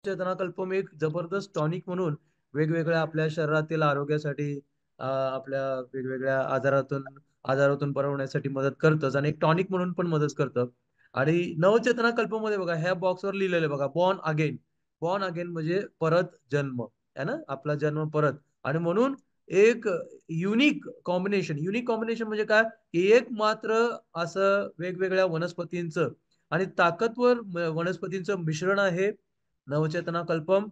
चेतनाकल्पम एक जबरदस्त टॉनिक म्हणून वेगवेगळ्या आपल्या शरीरातील आरोग्यासाठी आपल्या वेगवेगळ्या आजारातून बरं होण्यासाठी मदत करतच आणि एक टॉनिक म्हणून पण मदत करतं. आणि नवचेतना कल्पमध्ये बघा ह्या बॉक्सवर लिहिलेलं आहे बघा, बॉर्न अगेन. बॉर्न अगेन म्हणजे परत जन्म आहे ना, आपला जन्म परत. आणि म्हणून एक युनिक कॉम्बिनेशन म्हणजे काय, की एक मात्र असं वेगवेगळ्या वनस्पतींचं आणि ताकदवर वनस्पतींचं मिश्रण आहे नवचेतना कल्पम.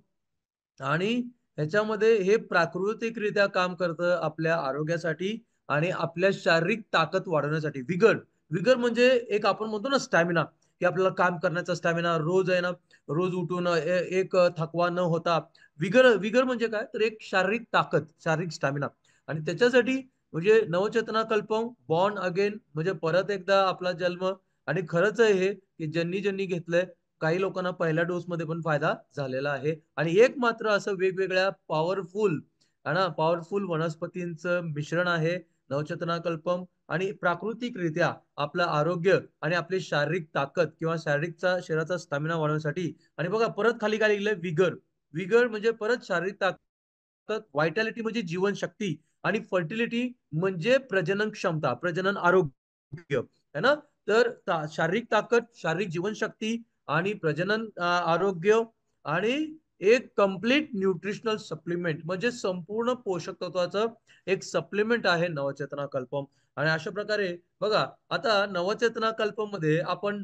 आणि ह्याच्यामध्ये हे प्राकृतिकरित्या काम करतं आपल्या आरोग्यासाठी आणि आपल्या शारीरिक ताकद वाढवण्यासाठी. विगर विगर म्हणजे एक आपण म्हणतो ना स्टॅमिना, की आपल्याला काम करण्याचा स्टॅमिना रोज आहे ना, रोज उठून एक थकवा न होता. विगर विगर म्हणजे काय, तर एक शारीरिक ताकद, शारीरिक स्टॅमिना. आणि त्याच्यासाठी म्हणजे नवचेतना कल्पम, बॉर्न अगेन म्हणजे परत एकदा आपला जन्म. आणि खरंच आहे हे, की ज्यांनी ज्यांनी घेतलंय, काही लोकांना पहिल्या डोस मध्ये पण फायदा झालेला आहे. आणि एक मात्र असं वेगवेगळ्या पॉवरफुल है ना, पॉवरफुल वनस्पतींचं मिश्रण आहे नवचेतना कल्पम. आणि प्राकृतिकरित्या आपलं आरोग्य आणि आपली शारीरिक ताकद किंवा शरीराचा स्टॅमिना वाढवण्यासाठी. आणि बघा परत खाली काय लिहिलंय, विगर. विगर म्हणजे परत शारीरिक ताकद, व्हायटॅलिटी म्हणजे जीवनशक्ती, आणि फर्टिलिटी म्हणजे प्रजनन क्षमता, प्रजनन आरोग्य है ना. तर शारीरिक ताकद, शारीरिक जीवनशक्ती आणि प्रजनन आरोग्य आणि एक कंप्लीट न्यूट्रिशनल सप्लिमेंट म्हणजे संपूर्ण पोषक तत्वाचं एक सप्लिमेंट आहे नवचेतना कल्पम. आणि अशा प्रकारे बघा, आता नवचेतना कल्पम मध्ये आपण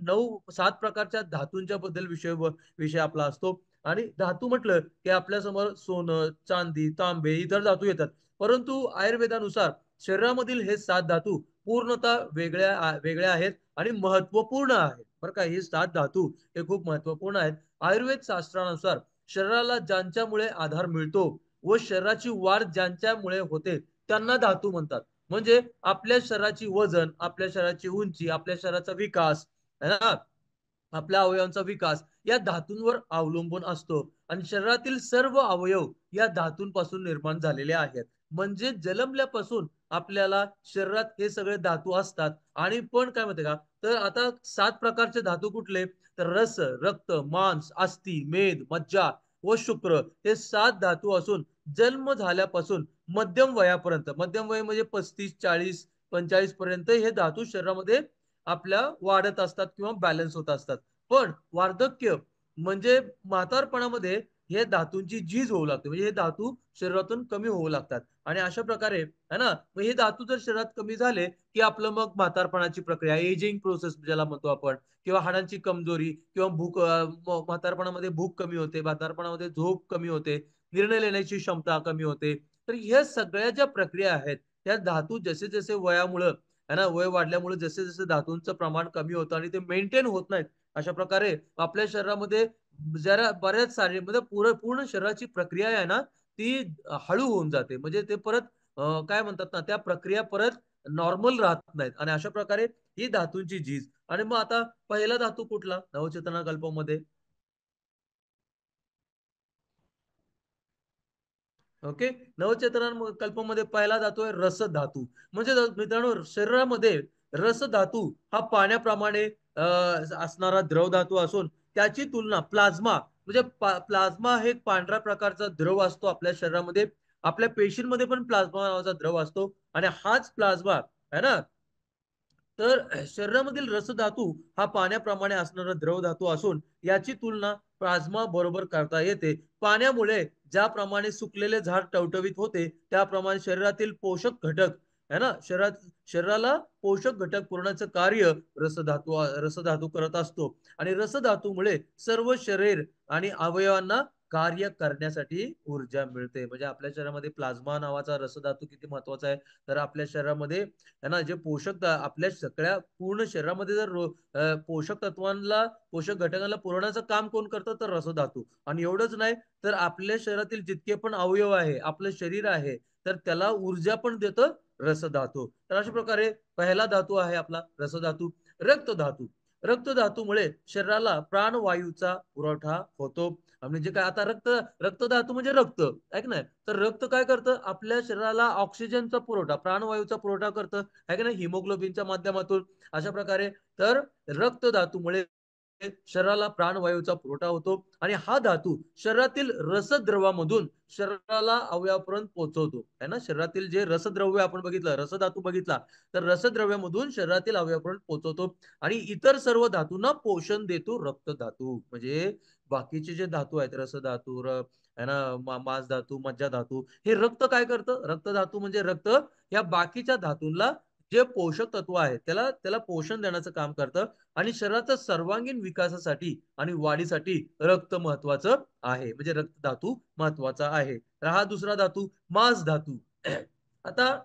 7 प्रकारच्या धातूंच्या बद्दल विषय आपला असतो. आणि धातू म्हटलं की आपल्या समोर सोनं, चांदी, तांबे इतर धातू येतात. परंतु आयुर्वेदानुसार शरीरामधील हे 7 धातू पूर्णतः वेगळ्या आहेत आणि महत्वपूर्ण आहेत. बरं का, हे 7 धातू हे खूप महत्वपूर्ण आहेत. आयुर्वेद शास्त्रानुसार शरीराला ज्यांच्यामुळे आधार मिळतो व शरीराची वाढ ज्यांच्यामुळे होते त्यांना धातू म्हणतात. म्हणजे आपल्या शरीराची वजन, आपल्या शरीराची उंची, आपल्या शरीराचा विकास है ना, आपल्या अवयवांचा विकास या धातूंवर अवलंबून असतो. आणि शरीरातील सर्व अवयव या धातूंपासून निर्माण झालेले आहेत. म्हणजे जन्मल्यापासून आपल्याला शरीरात हे सगळे धातू असतात. आणि पण काय म्हणते का, तर आता 7 प्रकारचे धातू कुठले, तर रस, रक्त, मांस, अस्थी, मेद, मज्जा व शुक्र हे 7 धातू असून जन्म झाल्यापासून मध्यम वय म्हणजे 35, 40, 45 पर्यंत हे धातू शरीरामध्ये आपल्या वाढत असतात किंवा बॅलन्स होत असतात. पण वार्धक्य म्हणजे म्हातारपणामध्ये हे धातूंची झीज होऊ लागते, म्हणजे हे धातू शरीरातून कमी होऊ लागतात. आणि अशा प्रकारे है ना, मग हे धातू जर शरीरात कमी झाले की आपलं मग म्हातारपणाची प्रक्रिया, एजिंग प्रोसेस ज्याला म्हणतो आपण, किंवा हाडांची कमजोरी किंवा म्हातारपणामध्ये भूक कमी होते, म्हातारपणामध्ये झोप कमी होते, निर्णय घेण्याची क्षमता कमी होते. तर ह्या सगळ्या ज्या प्रक्रिया आहेत त्या धातू जसे जसे वयामुळे है ना, वय वाढल्यामुळे जसे जसे धातूंचं प्रमाण कमी होतं आणि ते मेंटेन होत नाहीत. अशा प्रकारे आपल्या शरीरामध्ये जरा बऱ्याच सारे म्हणजे पूर्ण शरीराची प्रक्रिया आहे ना, ती हळू होऊन जाते. म्हणजे ते परत काय म्हणतात ना, त्या प्रक्रिया परत नॉर्मल राहत नाहीत. आणि अशा प्रकारे ही धातूंची झीज. आणि मग आता पहिला धातू कुठला नवचेतना कल्पामध्ये? ओके. नवचेतना कल्पामध्ये पहिला धातू आहे रस धातू. म्हणजे मित्रांनो, शरीरामध्ये रस धातू हा पाण्याप्रमाणे असणारा द्रव धातू असून त्याची तुलना प्लाझ्मा म्हणजे प्लाझ्मा हे एक पांढऱ्या प्रकारचा द्रव असतो आपल्या शरीरामध्ये. आपल्या पेशींमध्ये पण प्लाझ्मा नावाचा द्रव असतो. आणि हाच प्लाझ्मा आहे ना, तर शरीरामधील रसधातू हा पाण्याप्रमाणे असणारा द्रव धातू असून याची तुलना प्लाझ्मा बरोबर करता येते. पाण्यामुळे ज्याप्रमाणे सुकलेले झाड टवटवीत होते त्याप्रमाणे शरीरातील पोषक घटक है ना, शरीराला पोषक घटक पुरवण्याचं कार्य रसधातू करत असतो. आणि रसधातूमुळे सर्व शरीर आणि अवयवांना कार्य करण्यासाठी ऊर्जा मिळते. म्हणजे आपल्या शरीरामध्ये प्लाझ्मा नावाचा रसधातू किती महत्वाचा आहे, तर आपल्या शरीरामध्ये है ना, जे आपल्या सगळ्या पूर्ण शरीरामध्ये जर पोषक तत्वांना, पोषक घटकांना पुरवण्याचं काम कोण करतं, तर रसधातू. आणि एवढंच नाही, तर आपल्या शरीरातील जितके पण अवयव आहे, आपलं शरीर आहे, तर त्याला ऊर्जा पण देतं रसधातू. तर अशा प्रकारे पहिला धातू आहे आपला रसधातू. रक्तधातू. रक्तधातूमुळे शरीराला प्राणवायूचा पुरवठा होतो. म्हणजे काय, आता रक्तधातू म्हणजे रक्त ऐक ना. तर रक्त काय करतं, आपल्या शरीराला ऑक्सिजनचा पुरवठा, प्राणवायूचा पुरवठा करतं आहे की नाही, हिमोग्लोबिनच्या माध्यमातून. अशा प्रकारे तर रक्तधातूमुळे शरीराला प्राणवायूचा पुरवठा होतो आणि हा धातू शरीरातील रसद्रवामधून शरीराला अवयवापर्यंत पोहोचवतो है ना. शरीरातील जे रसद्रव्य आपण बघितलं, रसधातू बघितला, तर रसद्रव्यामधून शरीरातील अवयवापर्यंत पोहोचवतो आणि इतर सर्व धातूंना पोषण देतो रक्तधातू. म्हणजे बाकीचे जे धातू आहेत, रसधातू है ना, मांस धातू, मज्जा धातू, हे रक्त काय करतं, रक्तधातू म्हणजे रक्त या बाकीच्या धातूंना जे पोषक तत्व आहे त्याला त्याला पोषण देण्याचं काम करतं आणि शरीराच्या सर्वांगीण विकासासाठी आणि वाढीसाठी रक्त महत्वाचं आहे. म्हणजे रक्त धातू महत्वाचा आहे. तर हा दुसरा धातू मांस धातू. आता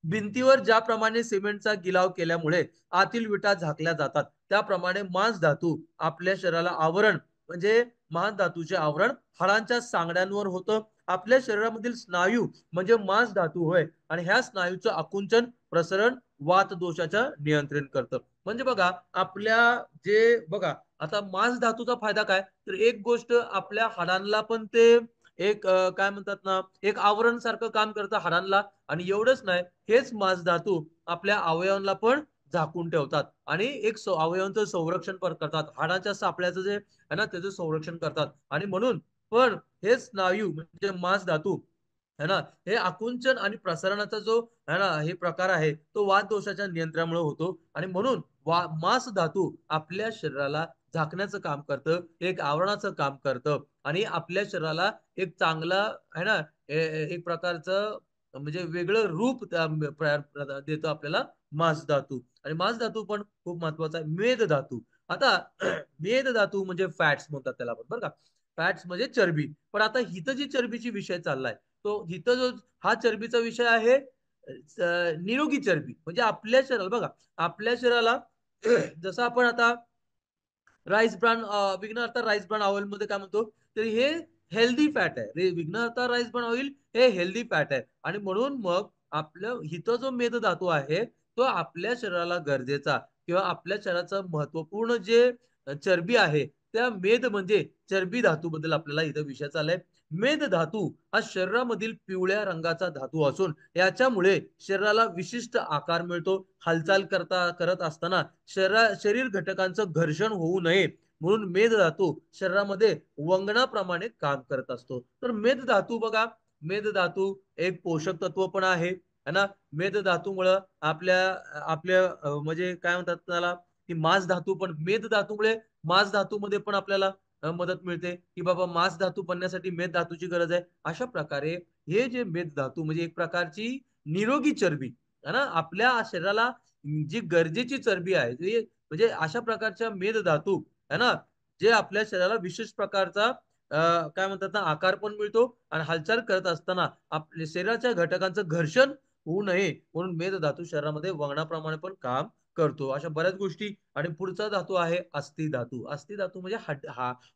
भिंतीवर ज्याप्रमाणे सिमेंटचा गिलाव केल्यामुळे आतील विटा झाकल्या जातात, त्याप्रमाणे मांस धातू आपल्या शरीराला आवरण म्हणजे मांस धातूचे आवरण हाडांच्या सांगड्यांवर होतं. आपल्या शरीरामधील स्नायू म्हणजे मांस धातू होय आणि ह्या स्नायूचं आकुंचन, प्रसरण, वात दोषाचं नियंत्रण करतं. म्हणजे बघा आपल्या जे बघा आता मांस धातूचा फायदा काय, तर एक गोष्ट आपल्या हाडांना पण ते एक काय म्हणतात ना, एक आवरण सारखं काम करतं हाडांना. आणि एवढंच नाही, हेच मांस धातू आपल्या अवयवांना पण झाकून ठेवतात आणि एक अवयवांचं संरक्षण पण करतात. हाडाच्या सापळ्याचं जे आहे ना त्याचं संरक्षण करतात आणि म्हणून पण हे स्नायू म्हणजे मांस धातू है ना, हे आकुंचन आणि प्रसारणाचा जो है ना हे प्रकार आहे तो वात दोषाच्या नियंत्रणामुळे होतो आणि म्हणून मांस धातू आपल्या शरीराला झाकण्याचं काम करतं, एक आवरणाचं काम करतं आणि आपल्या शरीराला एक चांगला है ना एक प्रकारचं म्हणजे वेगळं रूप देतो आपल्याला मांस धातू. आणि मांस धातू पण खूप महत्वाचा आहे. मेद धातू. आता मेद धातू म्हणजे फॅट्स म्हणतात त्याला आपण बरं का. फॅट्स म्हणजे चरबी. पण आता हिथं जी चरबीची विषय चाललाय तो हिथं जो हा चरबीचा विषय आहे निरोगी चरबी. म्हणजे आपल्या शरीराला बघा आपल्या शरीराला जसं आपण आता राईस ब्रान विघ्न अर्थ राईस ब्रान ऑइल मध्ये काय म्हणतो, तर हे हेल्दी फॅट आहे. विघ्न अर्थ राईस ब्रान ऑइल हे हेल्दी फॅट आहे आणि म्हणून मग आपलं हिथं जो मेद धातू आहे तो आपल्या शरीराला गरजेचा किंवा आपल्या शरीराचं महत्वपूर्ण जे चरबी आहे त्या मेद म्हणजे चरबी धातू बद्दल आपल्याला इथं विषय चाललाय. मेद धातू हा शरीरामधील पिवळ्या रंगाचा धातू असून याच्यामुळे शरीराला विशिष्ट आकार मिळतो. हालचाल करत असताना शरीर घटकांचं घर्षण होऊ नये म्हणून मेद धातू शरीरामध्ये वंगणाप्रमाणे काम करत असतो. तर मेद धातू बघा, मेद धातू एक पोषक तत्व पण आहे है ना. मेद धातूमुळं आपल्या आपल्या म्हणजे काय म्हणतात त्याला की मांस धातू पण मेद धातूमुळे मांस धातूमध्ये पण आपल्याला मदत मिळते की बाबा मांस धातू बनण्यासाठी मेद धातूची गरज आहे. अशा प्रकारे हे जे मेद धातू म्हणजे एक प्रकारची निरोगी चरबी है ना, आपल्या शरीराला जी गरजेची चरबी आहे जी म्हणजे अशा प्रकारच्या मेद धातू है ना, जे आपल्या शरीराला विशेष प्रकारचा काय म्हणतात ना आकार पण मिळतो आणि हालचाल करत असताना आपल्या शरीराच्या घटकांचं घर्षण होऊ नये म्हणून मेद धातू शरीरामध्ये वंगणाप्रमाणे पण काम करतो. अशा बऱ्याच गोष्टी. आणि पुढचा धातू आहे अस्थि धातू. अस्थि धातू म्हणजे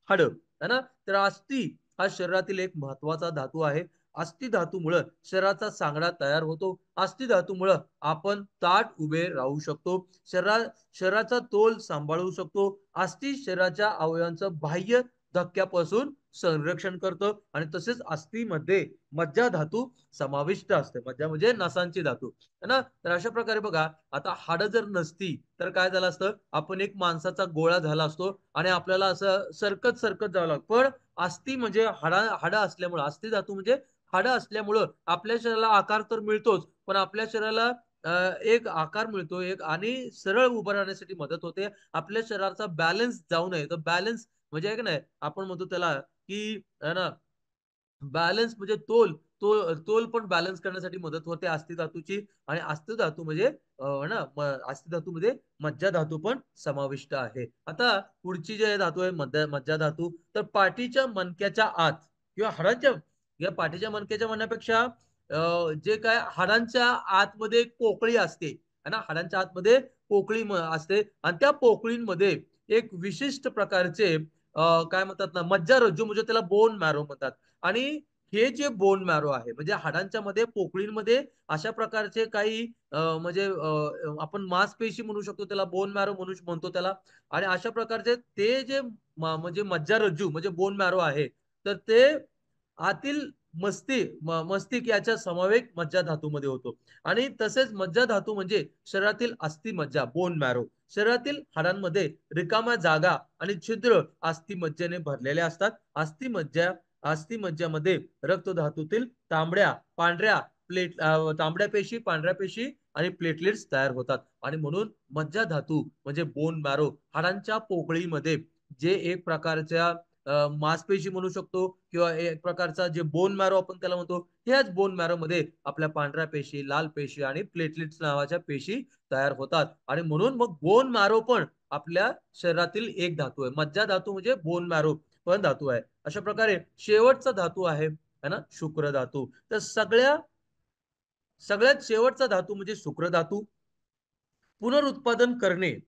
हाड है ना. तर अस्थि हा शरीरातील एक महत्वाचा धातू आहे. अस्थि धातूमुळे शरीराचा सांगडा तयार होतो. अस्थि धातूमुळे आपण ताठ उभे राहू शकतो. शरीराचा तोल सांभाळू शकतो. अस्थि शरीराच्या अवयवांचं बाह्य धक्क्यापासून संरक्षण करतं आणि तसेच अस्थिमध्ये मज्जा धातू समाविष्ट असते. मज्जा म्हणजे नसांची धातू है ना. तर अशा प्रकारे बघा आता हाड जर नसती तर काय झालं असतं, आपण एक माणसाचा गोळा झाला असतो आणि आपल्याला असं सरकत सरकत जावं लागतं. पण अस्थि म्हणजे हाड असल्यामुळं अस्थि धातू म्हणजे हाड असल्यामुळं आपल्या शरीराला आकार तर मिळतोच पण आपल्या शरीराला एक आकार मिळतो एक आणि सरळ उभं राहण्यासाठी मदत होते. आपल्या शरीराचा बॅलन्स जाऊ नये तर बॅलन्स म्हणजे आहे की नाही आपण म्हणतो त्याला की है ना बॅलन्स म्हणजे तोल पण बॅलन्स करण्यासाठी मदत होते अस्थि धातूची. आणि अस्थि धातू म्हणजे ना अस्थि धातू मध्ये मज्जा धातू पण समाविष्ट आहे. आता पुढची जे धातू आहे मज्जा धातू. तर पाठीच्या मणक्याच्या आत किंवा हाडांच्या या पाठीच्या मणक्याच्या म्हणण्यापेक्षा जे काय हाडांच्या आतमध्ये एक पोकळी असते है ना, हाडांच्या आतमध्ये पोकळी असते आणि त्या पोकळींमध्ये एक विशिष्ट प्रकारचे काय म्हणतात ना मज्जारज्जू म्हणजे त्याला बोन मॅरो म्हणतात. आणि हे जे बोन मॅरो आहे म्हणजे हाडांच्या मध्ये पोकळींमध्ये अशा प्रकारचे काही म्हणजे आपण मांसपेशी म्हणू शकतो त्याला बोन मॅरो म्हणतो त्याला. आणि अशा प्रकारचे ते जे म्हणजे मज्जारज्जू म्हणजे बोन मॅरो आहे तर ते आतील मस्तिष्क याचा समावेश मज्जा धातूमध्ये होतो. आणि तसेच मज्जा धातू म्हणजे शरीरातील अस्थि मज्जा, बोन मॅरो. शरीरातील हाडांमध्ये रिकाम्या जागा आणि छिद्र अस्थिमज्जेने भरलेले असतात. अस्थिमज्जामध्ये रक्तधातूतील तांबड्या पेशी, पांढऱ्या पेशी आणि प्लेटलेट्स तयार होतात. आणि म्हणून मज्जा धातू म्हणजे बोन मॅरो, हाडांच्या पोकळीमध्ये जे एक प्रकारच्या मांसपेशी म्हणू शकतो किंवा एक प्रकारचा जे बोन मॅरो आपण त्याला म्हणतो, ह्याच बोन मॅरो मध्ये आपल्या पांढऱ्या पेशी, लाल पेशी आणि प्लेटलेट्स नावाच्या पेशी तयार होतात. आणि म्हणून मग बोन मॅरो पण आपल्या शरीरातील एक धातू आहे. मज्जा धातू म्हणजे बोन मॅरो पण धातू आहे. अशा प्रकारे शेवटचा धातू आहे ना शुक्र धातू. तर सगळ्यात शेवटचा धातू म्हणजे शुक्र धातू. पुनरुत्पादन करणे.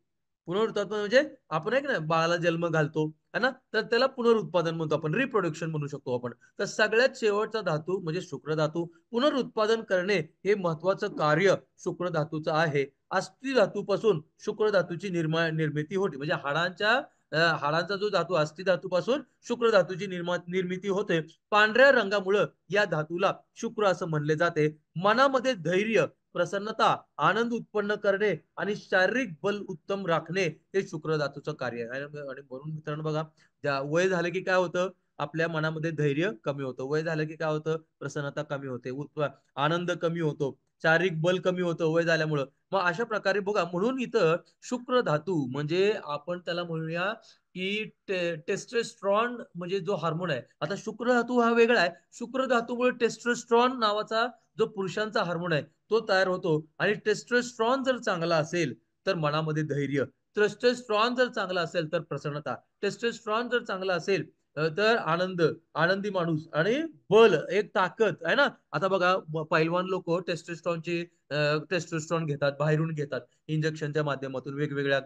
पुनरुत्पादन म्हणजे आपण एक ना बाळाला जन्म घालतो है ना, तर त्याला पुनरुत्पादन म्हणतो आपण, रिप्रोडक्शन म्हणू शकतो आपण. तर सगळ्यात शेवटचा धातू म्हणजे शुक्र धातू. पुनरुत्पादन करणे हे महत्वाचं कार्य शुक्र धातूचं आहे. अस्थि धातूपासून शुक्र धातूची निर्मिती होते. म्हणजे हाडांचा जो धातू अस्थि धातूपासून शुक्र धातूची निर्मिती होते. पांढऱ्या रंगामुळे या धातूला शुक्र असं म्हणले जाते. मनामध्ये धैर्य, प्रसन्नता, आनंद उत्पन्न करणे आणि शारीरिक बल उत्तम राखणे हे शुक्र धातूचं कार्य आहे. आणि म्हणून मित्रांनो बघा, वय झालं की काय होतं, आपल्या मनामध्ये धैर्य कमी होतं. वय झालं की काय होतं, प्रसन्नता कमी होते, आनंद कमी होतो, शारीरिक बल कमी होतं वय झाल्यामुळं. मग अशा प्रकारे बघा, म्हणून इथं शुक्र धातू म्हणजे आपण त्याला म्हणूया की टेस्टोस्टेरॉन म्हणजे जो हार्मोन आहे. आता शुक्र धातू हा वेगळा आहे. शुक्र धातूमुळे टेस्टोस्टेरॉन नावाचा जो पुरुषांचा हार्मोन आहे तो तयार होतो. आणि टेस्टोस्टेरॉन जर चांगला असेल तर मनामध्ये धैर्य, टेस्टोस्टेरॉन जर चांगला असेल तर प्रसन्नता, टेस्टोस्टेरॉन जर चांगला असेल तर आनंदी माणूस आणि बल, एक ताकद आहे ना. आता बघा, पैलवान लोक टेस्टोस्टेरॉन घेतात, बाहेरून घेतात, इंजेक्शनच्या माध्यमातून वेगवेगळ्या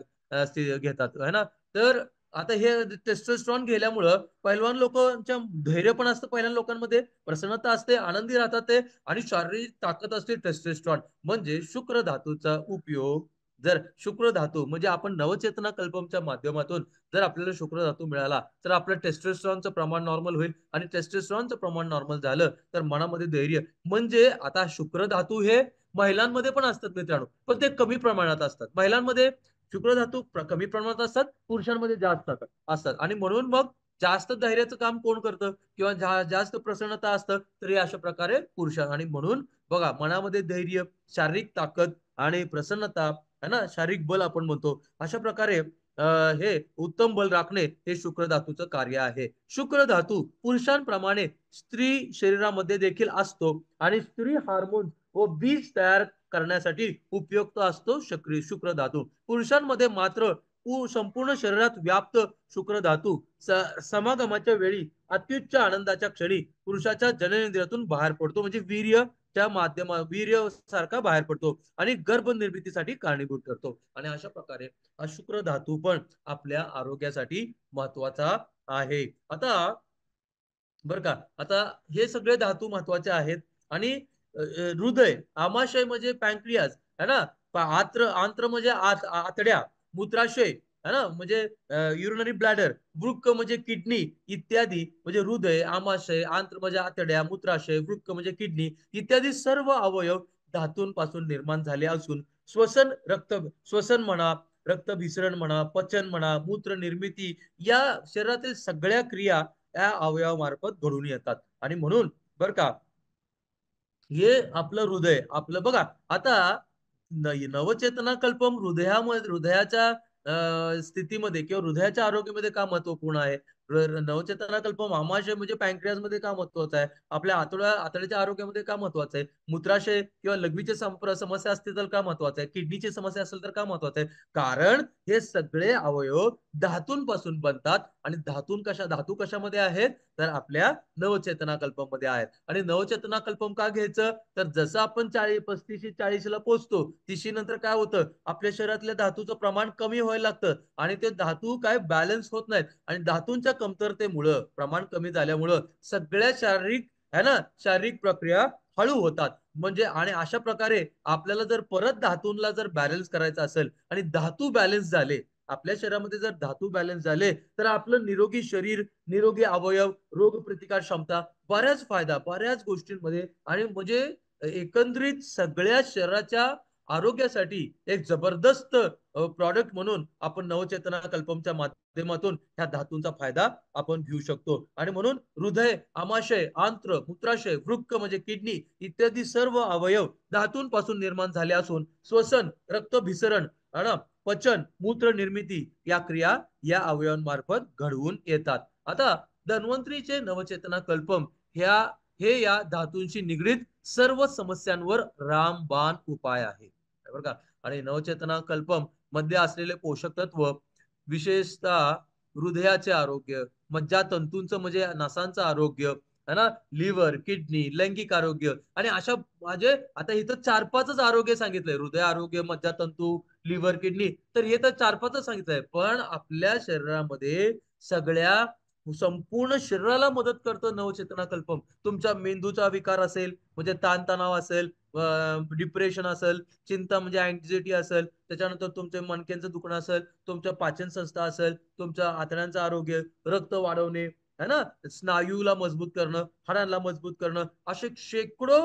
घेतात है ना. तर आता हे टेस्टोस्टेरॉन गेल्यामुळं पैलवान लोकांच्या धैर्य पण असतं, पहिल्या लोकांमध्ये प्रसन्नता असते, आनंदी राहतात ते, आणि शारीरिक ताकद असते टेस्टोस्टेरॉन. म्हणजे शुक्र धातूचा उपयोग, जर शुक्र धातू म्हणजे आपण नवचेतना कल्पमच्या माध्यमातून जर आपल्याला शुक्र धातू मिळाला तर आपलं टेस्टोस्टेरॉनचं प्रमाण नॉर्मल होईल. आणि टेस्टोस्टेरॉनचं प्रमाण नॉर्मल झालं तर मनामध्ये धैर्य. म्हणजे आता शुक्र धातू हे महिलांमध्ये पण असतात मित्रांनो, पण ते कमी प्रमाणात असतात. महिलांमध्ये शुक्र धातू कमी प्रमाणात असतात, पुरुषांमध्ये जास्त असतात. आणि म्हणून मग जास्त धैर्याचं काम कोण करतं किंवा जास्त प्रसन्नता असतं तर हे अशा प्रकारे पुरुष. आणि म्हणून बघा, मनामध्ये धैर्य, शारीरिक ताकद आणि प्रसन्नता है ना, शारीरिक बल आपण म्हणतो, अशा प्रकारे हे उत्तम बल राखणे हे शुक्र धातूचं कार्य आहे. शुक्र धातू पुरुषांप्रमाणे स्त्री शरीरामध्ये देखील असतो आणि स्त्री हार्मोन व बीज तयार करण्यासाठी उपयुक्त असतो शुक्र धातू. पुरुषांमध्ये मात्र संपूर्ण शरीरात व्याप्त शुक्र धातू समागमाच्या वेळी अत्युच्च आनंदाच्या क्षणी पुरुषाच्या जननेंद्रियातून बाहेर पडतो. म्हणजे वीर्य सारखा बाहेर पडतो आणि गर्भनिर्मितीसाठी कारणीभूत ठरतो. आणि अशा प्रकारे हा शुक्र धातू पण आपल्या आरोग्यासाठी महत्वाचा आहे. आता बर का, आता हे सगळे धातू महत्वाचे आहेत. आणि हृदय, आमाशय म्हणजे पॅनक्रियास है ना, आंत्र म्हणजे आतड्या, मूत्राशय है ना म्हणजे युरिनरी ब्लॅडर, वृक्क म्हणजे किडनी इत्यादी. म्हणजे हृदय, आमाशय, आंत्र म्हणजे आतड्या, मूत्राशय, वृक्क म्हणजे किडनी इत्यादी सर्व अवयव धातूंपासून निर्माण झाले असून श्वसन म्हणा, रक्तभिसरण म्हणा, पचन म्हणा, मूत्र निर्मिती या शरीरातील सगळ्या क्रिया या अवयवामार्फत घडून येतात. आणि म्हणून बर का, हे आपलं हृदय, आपलं बघा आता नवचेतना कल्पम हृदयाच्या स्थितीमध्ये किंवा हृदयाच्या आरोग्यामध्ये का महत्वपूर्ण आहे. नवचेतना कल्पम आमाशय म्हणजे पॅनक्रियास मध्ये का महत्वाचं आहे, आपल्या आतड्याच्या आरोग्यामध्ये का महत्वाचं आहे, मूत्राशय किंवा लघवीचे समस्या असतील तर का महत्वाचं आहे, किडनीची समस्या असेल तर का महत्वाचं आहे. कारण हे सगळे अवयव धातूंपासून बनतात. आणि धातू कशामध्ये आहेत तर आपल्या नवचेतना कल्पमध्ये आहेत. आणि नवचेतना कल्पम का घ्यायचं तर जसं आपण 35-40ला पोहोचतो, 30 नंतर काय होतं, आपल्या शरीरातल्या धातूचं प्रमाण कमी व्हायला लागतं आणि ते धातू काय बॅलन्स होत नाहीत. आणि धातूंच्या कमतरतेमुळं, प्रमाण कमी झाल्यामुळं सगळ्या शारीरिक प्रक्रिया हळू होतात. म्हणजे आणि अशा प्रकारे आपल्याला जर परत धातूंना जर बॅलन्स करायचं असेल आणि धातू बॅलन्स झाले आपल्या शरीरामध्ये जर धातू बॅलन्स झाले तर आपलं निरोगी शरीर, निरोगी अवयव, रोग प्रतिकार क्षमता, बऱ्याच गोष्टींमध्ये आणि म्हणजे एकंदरीत सगळ्या शरीराच्या आरोग्यासाठी एक जबरदस्त प्रॉडक्ट म्हणून आपण नवचेतना कल्पमच्या माध्यमातून ह्या धातूंचा फायदा आपण घेऊ शकतो. आणि म्हणून हृदय, आमाशय, आंत्र, मूत्राशय, वृक्क म्हणजे किडनी इत्यादी सर्व अवयव धातूंपासून निर्माण झाले असून श्वसन, रक्तभिसरण, पचन, मूत्र निर्मिती या क्रिया या अवयवांमार्फत घडवून येतात. आता धन्वंतरीचे नवचेतना कल्पम ह्या हे या धातूंशी निगडीत सर्व समस्यांवर रामबाण उपाय आहे. बरं का. आणि नवचेतना कल्पम मध्ये असलेले पोषक तत्व विशेषतः हृदयाचे आरोग्य, मज्जातंतूंचं म्हणजे नसांचं आरोग्य, है ना, लिव्हर, किडनी, लैंगिक आरोग्य आणि अशा म्हणजे आता इथं 4-5च आरोग्य सांगितलंय. हृदय आरोग्य, मज्जातंतू, लिव्हर, किडनी तर हे तर 4-5च सांगितलंय. पण आपल्या शरीरामध्ये सगळ्या संपूर्ण शरीराला मदत करतं नवचेतना कल्पम. तुमच्या मेंदूचा विकार असेल म्हणजे ताणतणाव असेल, डिप्रेशन असेल, चिंता म्हणजे अँक्झायटी असेल, त्याच्यानंतर तुमचे मणक्यांचं दुखणं असेल, तुमच्या पाचन संस्था असेल, तुमच्या आतड्यांचं आरोग्य, रक्त वाढवणे, है ना, स्नायूला मजबूत करणं, हाडांना मजबूत करणं, असे शेकडो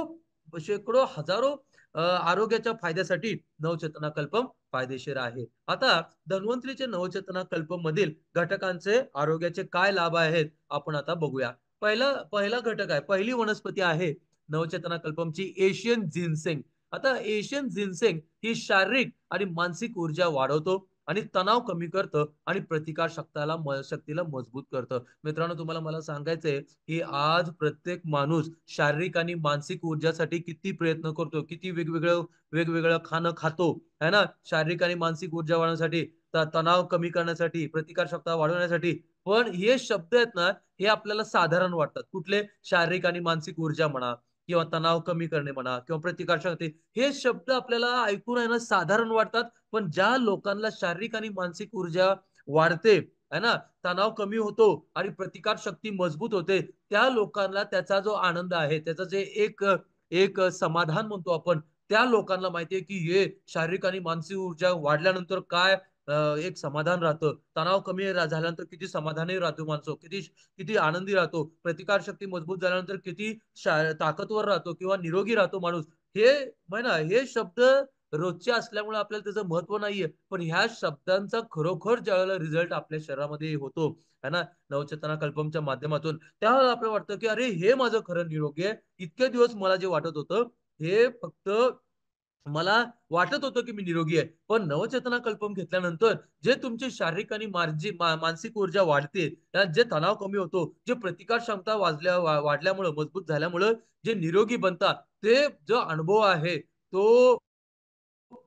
शेकडो हजारो आरोग्याच्या फायद्यासाठी नवचेतना कल्पम फायदेशीर आहे. आता धन्वंतरीचे नवचेतना कल्पम मधील घटकांचे आरोग्याचे काय लाभ आहेत आपण आता बघूया. पहिला घटक आहे, पहिली वनस्पती आहे नवचेतना कल्पमची एशियन जिनसेंग. आता एशियन जिनसेंग ही शारीरिक आणि मानसिक ऊर्जा वाढवतो आणि तणाव कमी करतं आणि प्रतिकार शक्तीला मजबूत करतं. मित्रांनो, तुम्हाला मला सांगायचंय की आज प्रत्येक माणूस शारीरिक आणि मानसिक ऊर्जासाठी किती प्रयत्न करतो, किती वेगवेगळं खाणं खातो, है ना, शारीरिक आणि मानसिक ऊर्जा वाढवण्यासाठी, तणाव कमी करण्यासाठी, प्रतिकार शक्ती वाढवण्यासाठी. पण हे शब्द आहेत ना, हे आपल्याला साधारण वाटतात. कुठले? शारीरिक आणि मानसिक ऊर्जा म्हणा किंवा तणाव कमी करणे म्हणा किंवा प्रतिकारशक्ती, हे शब्द आपल्याला ऐकून आहे ना साधारण वाटतात. पण ज्या लोकांना शारीरिक आणि मानसिक ऊर्जा वाढते, है ना, तणाव कमी होतो आणि प्रतिकार शक्ती मजबूत होते, त्या लोकांना त्याचा जो आनंद आहे, त्याचं जे एक एक समाधान म्हणतो आपण, त्या लोकांना माहितीये की हे शारीरिक आणि मानसिक ऊर्जा वाढल्यानंतर काय एक समाधान राहतं. तणाव कमी झाल्यानंतर किती समाधानी राहतो माणसं, किती किती आनंदी राहतो. प्रतिकारशक्ती मजबूत झाल्यानंतर किती ताकदवर राहतो किंवा निरोगी राहतो माणूस. हे ना, हे शब्द रोजचे असल्यामुळे आपल्याला त्याचं महत्व नाहीये. पण ह्या शब्दांचा खरोखर ज्यावेळेला रिझल्ट आपल्या शरीरामध्ये होतो, है ना, नवचेतना कल्पमच्या माध्यमातून, त्यावेळेला आपल्याला वाटतं की अरे हे माझं खरं निरोगी आहे. इतके दिवस मला जे वाटत होतं, हे फक्त मला वाटत होतं की मी निरोगी आहे. पण नवचेतना कल्पम घेतल्यानंतर जे तुमची शारीरिक आणि मानसिक ऊर्जा वाढते, जे तणाव कमी होतो, जे प्रतिकार क्षमता वाढल्यामुळं, मजबूत झाल्यामुळं जे निरोगी बनतात, ते जो अनुभव आहे, तो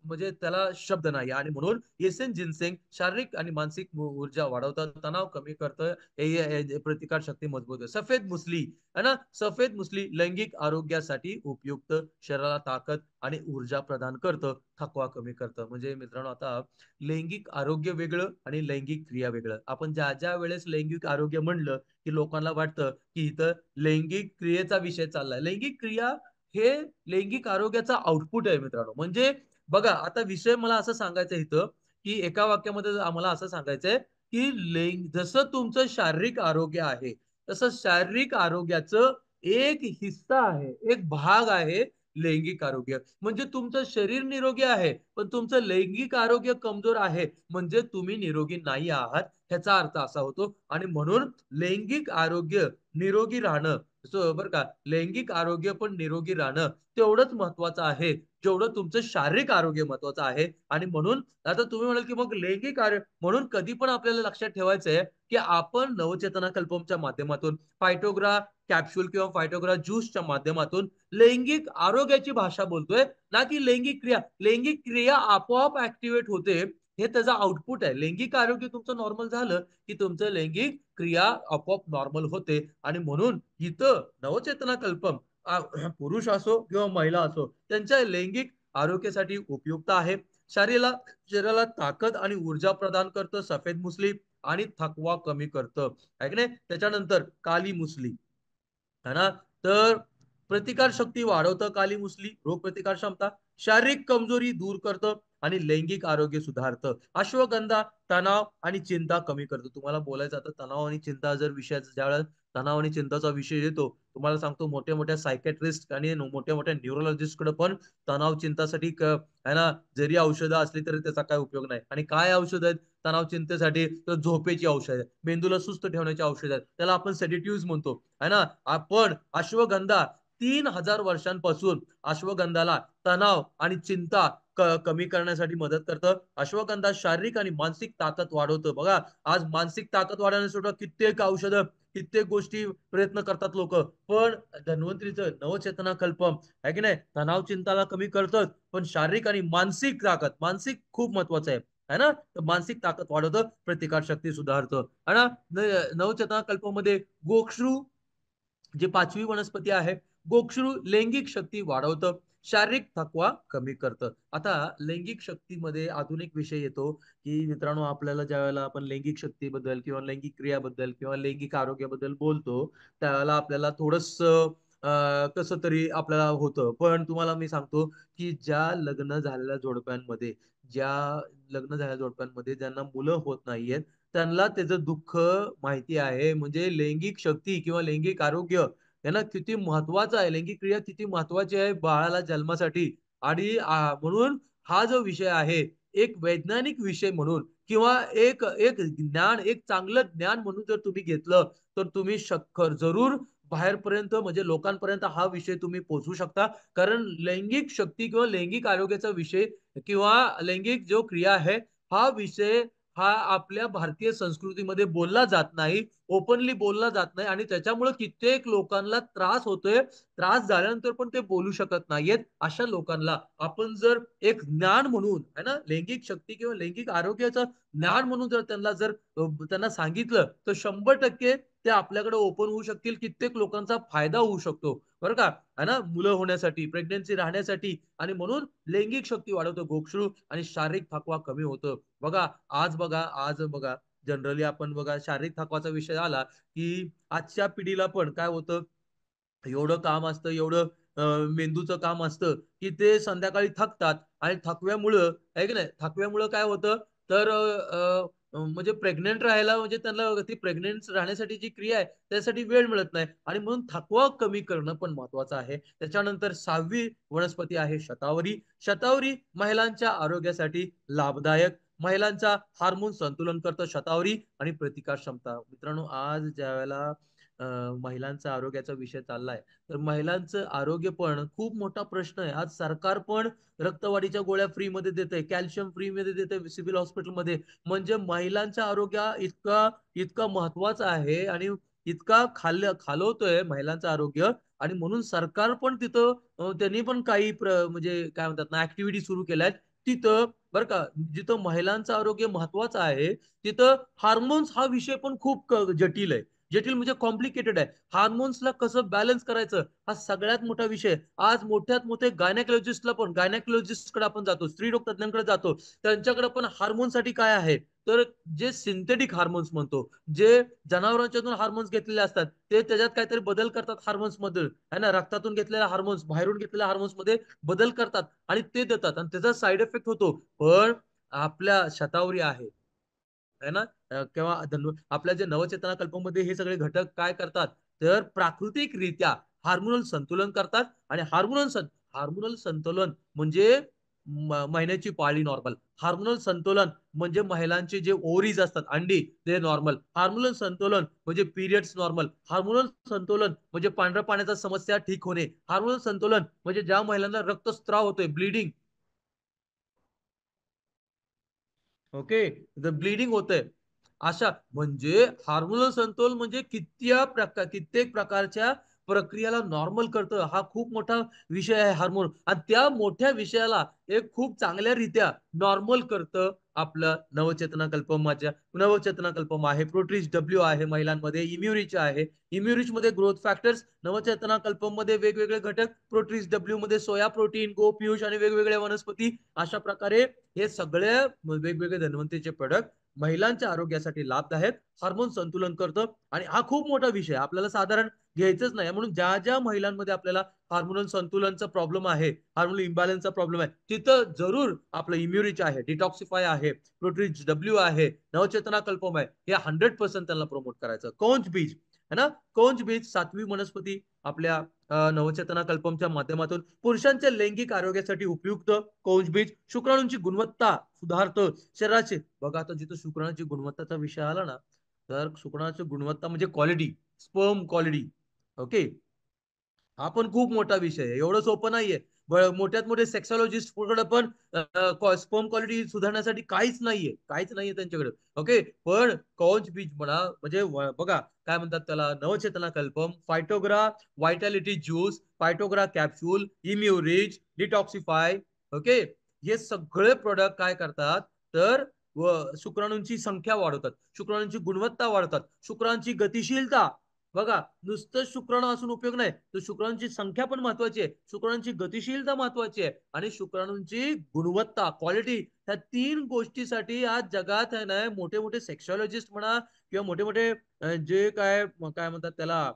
म्हणजे त्याला शब्द नाही. आणि म्हणून एसन जिनसेंग शारीरिक आणि मानसिक ऊर्जा वाढवतात, तणाव कमी करतं, प्रतिकार शक्ती मजबूत आहे. सफेद मुसली है ना, सफेद मुसली लैंगिक आरोग्यासाठी उपयुक्त, शरीराला ताकद आणि ऊर्जा प्रदान करतं, थकवा कमी करतं. म्हणजे मित्रांनो, आता लैंगिक आरोग्य वेगळं आणि लैंगिक क्रिया वेगळं. आपण ज्या ज्या वेळेस लैंगिक आरोग्य म्हणलं की लोकांना वाटतं की इथं लैंगिक क्रियेचा विषय चाललाय. लैंगिक क्रिया हे लैंगिक आरोग्याचा आउटपुट आहे मित्रांनो. म्हणजे बघा, आता विषय मला असं सांगायचं इथं, की एका वाक्यामध्ये आम्हाला असं सांगायचंय, की जसं तुमचं शारीरिक आरोग्य आहे, तसं शारीरिक आरोग्याचं एक हिस्सा आहे, एक भाग आहे लैंगिक आरोग्य. म्हणजे तुमचं शरीर निरोगी आहे, पण तुमचं लैंगिक आरोग्य कमजोर आहे, म्हणजे तुम्ही निरोगी नाही आहात, ह्याचा अर्थ असा होतो. आणि म्हणून लैंगिक आरोग्य निरोगी राहणं, बरं का, लैंगिक आरोग्य पण निरोगी राहणं तेवढंच महत्वाचं आहे, जेवढं तुमचं शारीरिक आरोग्य महत्वाचं आहे. आणि म्हणून आता तुम्ही म्हणाल की मग लैंगिक आरोग्य म्हणून कधी पण आपल्याला लक्षात ठेवायचंय की आपण नवचेतना कल्पमच्या माध्यमातून फायटोग्रा कॅप्सूल किंवा फायटोग्रा ज्यूसच्या माध्यमातून लैंगिक आरोग्याची भाषा बोलतोय, ना की लैंगिक क्रिया. लैंगिक क्रिया आपोआप ऍक्टिव्हेट होते, हे त्याचा आउटपुट आहे. लैंगिक आरोग्य तुमचं नॉर्मल झालं की तुमचं लैंगिक क्रिया आपोआप नॉर्मल होते. आणि म्हणून इथं नवचेतना कल्पम पुरुष असो किंवा महिला असो, त्यांच्या लैंगिक आरोग्यासाठी उपयुक्त आहे. शरीराला ताकद आणि ऊर्जा प्रदान करतं सफेद मुसली, आणि थकवा कमी करतं, आहे की नाही. त्याच्यानंतर काली मुसली, है ना, तर प्रतिकार शक्ती वाढवतं काली मुसली, रोग प्रतिकार क्षमता, शारीरिक कमजोरी दूर करतं आणि लैंगिक आरोग्य सुधारतं. अश्वगंधा तणाव आणि चिंता कमी करतो. तुम्हाला बोलायचं आता तणाव आणि चिंता जर विषयाचा ज्यावेळेला तणाव आणि चिंताचा विषय येतो, तुम्हाला सांगतो मोठ्या-मोठ्या सायकियाट्रिस्ट आणि मोठ्या-मोठ्या न्यूरोलॉजिस्टकडे पण तणाव चिंतासाठी आहे ना, जरी औषधं असली तरी त्याचा काय उपयोग नाही. आणि काय औषध आहेत तणाव चिंतेसाठी? तर झोपेची औषध आहेत. मेंदूला सुस्त ठेवण्याची औषध आहेत. त्याला आपण सेडेटिव्हज म्हणतो. आहे ना? आपण अश्वगंधा 3000 वर्षांपासून अश्वगंधाला तणाव आणि चिंता कमी करण्यासाठी मदत करतं. अश्वगंधा शारीरिक आणि मानसिक ताकद वाढवतं. बघा, आज मानसिक ताकद वाढवण्यासाठी कित्येक औषधं, कित्येक गोष्टी प्रयत्न करतात लोकं. पण धन्वंतरीचं नवचेतना कल्पम आहे की नाही, तणाव चिंताला कमी करतं, पण शारीरिक आणि मानसिक ताकद, मानसिक खूप महत्वाचं आहे. है ना? तर मानसिक ताकद वाढवतं, प्रतिकारशक्ती सुधारतं. है ना? नवचेतना कल्पमध्ये गोक्षरू जी 5वी वनस्पती आहे, गोक्षरू लैंगिक शक्ती वाढवतं, शारीरिक थकवा कमी करतं. आता लैंगिक शक्तीमध्ये आधुनिक विषय येतो, की मित्रांनो आपल्याला ज्यावेळेला आपण लैंगिक शक्तीबद्दल किंवा लैंगिक क्रियाबद्दल किंवा लैंगिक आरोग्याबद्दल बोलतो, त्यावेळेला आपल्याला थोडंसं कसं तरी आपल्याला होतं. पण तुम्हाला मी सांगतो, की ज्या लग्न झालेल्या जोडप्यांमध्ये ज्यांना मुलं होत नाहीयेत, त्यांना त्याचं दुःख माहिती आहे. म्हणजे लैंगिक शक्ती किंवा लैंगिक आरोग्य आहे ना, किती महत्वाचं आहे. लैंगिक क्रिया किती महत्वाची आहे बाळाला जन्मासाठी आणि म्हणून हा जो विषय आहे, एक वैज्ञानिक विषय म्हणून किंवा एक एक ज्ञान, एक चांगलं ज्ञान म्हणून जर तुम्ही घेतलं, तर तुम्ही जरूर बाहेरपर्यंत म्हणजे लोकांपर्यंत हा विषय तुम्ही पोहोचवू शकता. कारण लैंगिक शक्ती किंवा लैंगिक आरोग्याचा विषय किंवा लैंगिक जो क्रिया आहे, हा विषय हा आपल्या भारतीय संस्कृतीमध्ये बोलला जात नाही. ओपनली बोलला जात नाही आणि त्याच्यामुळे कित्येक लोकांना त्रास होतोय. त्रास झाल्यानंतर पण ते बोलू शकत नाहीयेत. अशा लोकांना आपण जर एक ज्ञान म्हणून आहे ना, लैंगिक शक्ती किंवा लैंगिक आरोग्याचं ज्ञान म्हणून जर त्यांना सांगितलं, तर 100% ते आपल्याकडे ओपन होऊ शकतील. कित्येक लोकांचा फायदा होऊ शकतो. बरं का? आहे ना? मुलं होण्यासाठी, प्रेग्नन्सी राहण्यासाठी आणि म्हणून लैंगिक शक्ती वाढवतो गोक्षरू आणि शारीरिक थकवा कमी होतो. बघा, आज बघा जनरली आपण बघा शारीरिक थकवाचा विषय आला, की आजच्या पिढीला पण काय होतं, एवढं काम असतं, एवढं मेंदूचं काम असतं, की ते संध्याकाळी थकतात आणि थकव्यामुळं आहे की नाही, थकव्यामुळं काय होतं, तर म्हणजे प्रेग्नंट राहायला म्हणजे त्यांना ती प्रेग्नंट राहण्यासाठी जी क्रिया आहे, त्यासाठी वेळ मिळत नाही आणि म्हणून थकवा कमी करणं पण महत्वाचं आहे. त्याच्यानंतर 6वी वनस्पती आहे शतावरी. शतावरी महिलांच्या आरोग्यासाठी लाभदायक, महिलांचा हार्मोन संतुलन करतं शतावरी आणि प्रतिकार क्षमता. मित्रांनो, आज ज्यावेळेला अ, महिलांचा आरोग्याचा विषय चाललाय, तर महिलांचं आरोग्य पण खूप मोठा प्रश्न आहे. आज सरकार पण रक्तवाढीच्या गोळ्या फ्रीमध्ये देतंय, कॅल्शियम फ्रीमध्ये देतंय सिव्हिल हॉस्पिटलमध्ये. म्हणजे महिलांच्या आरोग्य इतका इतका महत्वाचा आहे आणि इतका खालवतोय महिलांचं आरोग्य आणि म्हणून सरकार पण तिथं त्यांनी पण काही म्हणजे काय म्हणतात ना ऍक्टिव्हिटी सुरू केल्यात. तिथं बरं का, जिथं महिलांचं आरोग्य महत्वाचं आहे, तिथं हार्मोन्स हा विषय पण खूप जटिल आहे. जटिल म्हणजे कॉम्प्लिकेटेड आहे. हार्मोन्सला कसं बॅलन्स करायचं हा सगळ्यात मोठा विषय आहे. आज मोठ्यात मोठे गायनेकॉलॉजिस्टकडे आपण जातो, स्त्रीरोग तज्ञांकडे जातो. त्यांच्याकडे पण हार्मोनसाठी काय आहे? तर जे सिंथेटिक हार्मोन्स म्हणतो, जे जनावरांच्यातून हार्मोन्स घेतलेले असतात, ते त्याच्यात काहीतरी बदल करतात हार्मोन्समध्ये, आहे ना? रक्तातून घेतलेल्या हार्मोन्स, बाहेरून घेतलेल्या हार्मोन्समध्ये बदल करतात आणि ते देतात आणि त्याचा साइड इफेक्ट होतो. पण आपल्या शतावरी आहे. आहे ना? किंवा आपल्या जे नवचेतना कल्पमध्ये हे सगळे घटक काय करतात, तर प्राकृतिकरित्या हार्मोनल संतुलन करतात आणि हार्मोनल संतुलन म्हणजे महिन्याची पाळी नॉर्मल. हार्मोनल संतुलन म्हणजे महिलांचे जे ओव्हरीज असतात, अंडी ते नॉर्मल. हार्मोनल संतुलन म्हणजे पिरियड्स नॉर्मल. हार्मोनल संतुलन म्हणजे पांढऱ्या पाण्याचा समस्या ठीक होणे. हार्मोनल संतुलन म्हणजे ज्या महिलांना रक्तस्राव होतोय, ब्लीडिंग, ओके, ब्लीडिंग होतंय. अशा म्हणजे हार्मोनल संतोलन म्हणजे कित्येक प्रकारच्या प्रक्रियाला नॉर्मल करतं. हा खूप मोठा विषय आहे हार्मोन आणि त्या मोठ्या विषयाला एक खूप चांगल्यारीत्या नॉर्मल करतं आपलं नवचेतना कल्पम आहे. प्रोट्रिज डब्ल्यू आहे महिलांमध्ये, इम्युरिच आहे. इम्युरिचमध्ये ग्रोथ फॅक्टर्स, नवचेतना कल्पममध्ये वेगवेगळे घटक, प्रोट्रिज डब्ल्यू मध्ये सोया प्रोटीन, गोपियूष आणि वेगवेगळ्या वनस्पती. अशा प्रकारे हे सगळे वेगवेगळे धन्वंतरीचे प्रोडक्ट महिलांच्या आरोग्यासाठी लाभदायक, हार्मोन संतुलन करतं आणि हा खूप मोठा विषय आपल्याला साधारण घ्यायचंच नाही. म्हणून ज्या ज्या महिलांमध्ये आपल्याला हार्मोनल संतुलनचा प्रॉब्लेम आहे, हार्मोनल इम्बॅलन्सचा प्रॉब्लेम आहे, तिथं जरूर आपलं इम्युरिच आहे, डिटॉक्सिफाय आहे, प्रोट्रिच डब्ल्यू आहे, नवचेतना कल्पम आहे, हे 100% त्यांना प्रमोट करायचं. कौंच बीज है ना, कौंच बीज सात्वी वनस्पती आपल्या नवचेतना कल्पमच्या माध्यमातून पुरुषांच्या लैंगिक आरोग्यासाठी उपयुक्त. कौंच बीज शुक्राणूंची गुणवत्ता सुधारतं, शरीराचे बघा आता जिथं शुक्राणूची गुणवत्ताचा विषय आला ना, तर शुक्राणूची गुणवत्ता म्हणजे क्वालिटी, स्पर्म क्वालिटी. ओके, हा पण खूप मोठा विषय आहे, एवढं सोपं नाहीये. मोठ्यात मोठे सेक्सॉलॉजिस्ट पण स्पर्म क्वालिटी सुधारण्यासाठी काहीच नाहीये त्यांच्याकडे. ओके, पण कौंच बीज म्हणा म्हणजे बघा काय म्हणतात त्याला, नवचेतना कल्पम, फायटोग्रा व्हायटॅलिटी ज्यूस, फायटोग्रा कॅप्सूल, इम्युरिच, डिटॉक्सिफाय. ओके, हे सगळे प्रोडक्ट काय करतात तर शुक्राणूंची संख्या वाढवतात, शुक्राणूंची गुणवत्ता वाढवतात, शुक्राणूंची गतिशीलता. बघा, नुसतं शुक्राणू असून उपयोग नाही, तर शुक्राणूंची संख्या पण महत्वाची आहे, शुक्राणूंची गतिशीलता महत्वाची आहे आणि शुक्राणूंची गुणवत्ता क्वालिटी, ह्या 3 गोष्टीसाठी आज जगात आहे ना मोठे मोठे सेक्सॉलॉजिस्ट म्हणा किंवा मोठे मोठे जे काय काय म्हणतात त्याला